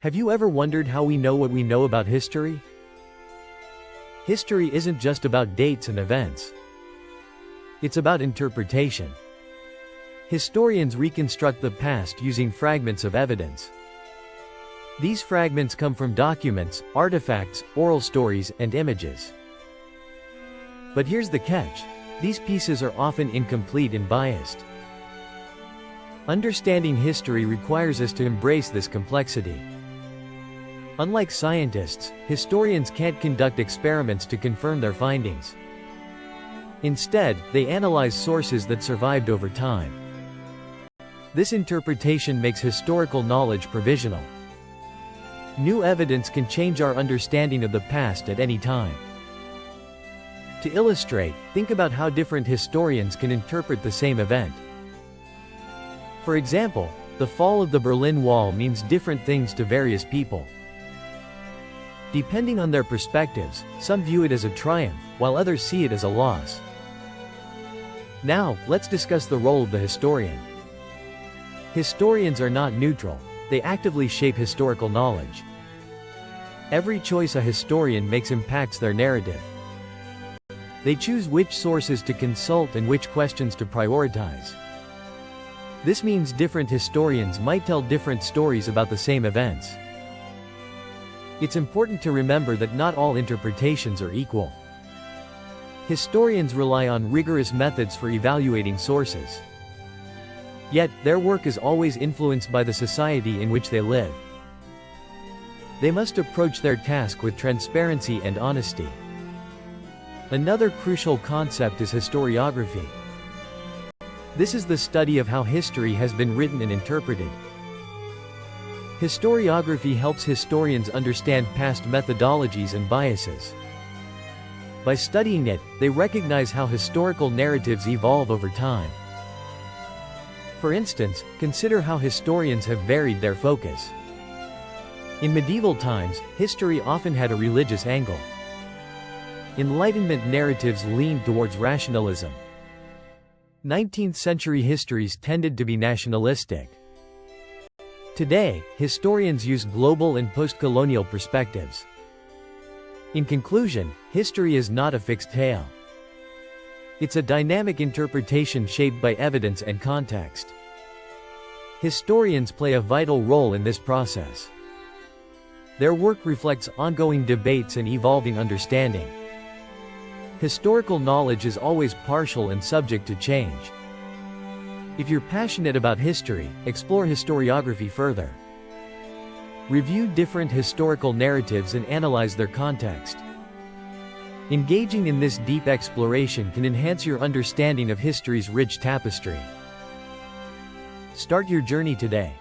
Have you ever wondered how we know what we know about history? History isn't just about dates and events. It's about interpretation. Historians reconstruct the past using fragments of evidence. These fragments come from documents, artifacts, oral stories, and images. But here's the catch. These pieces are often incomplete and biased. Understanding history requires us to embrace this complexity. Unlike scientists, historians can't conduct experiments to confirm their findings. Instead, they analyze sources that survived over time. This interpretation makes historical knowledge provisional. New evidence can change our understanding of the past at any time. To illustrate, think about how different historians can interpret the same event. For example, the fall of the Berlin Wall means different things to various people. Depending on their perspectives, some view it as a triumph, while others see it as a loss. Now, let's discuss the role of the historian. Historians are not neutral. They actively shape historical knowledge. Every choice a historian makes impacts their narrative. They choose which sources to consult and which questions to prioritize. This means different historians might tell different stories about the same events. It's important to remember that not all interpretations are equal. Historians rely on rigorous methods for evaluating sources. Yet, their work is always influenced by the society in which they live. They must approach their task with transparency and honesty. Another crucial concept is historiography. This is the study of how history has been written and interpreted. Historiography helps historians understand past methodologies and biases. By studying it, they recognize how historical narratives evolve over time. For instance, consider how historians have varied their focus. In medieval times, history often had a religious angle. Enlightenment narratives leaned towards rationalism. 19th century histories tended to be nationalistic. Today, historians use global and post-colonial perspectives. In conclusion, history is not a fixed tale. It's a dynamic interpretation shaped by evidence and context. Historians play a vital role in this process. Their work reflects ongoing debates and evolving understanding. Historical knowledge is always partial and subject to change. If you're passionate about history, explore historiography further. Review different historical narratives and analyze their context. Engaging in this deep exploration can enhance your understanding of history's rich tapestry. Start your journey today.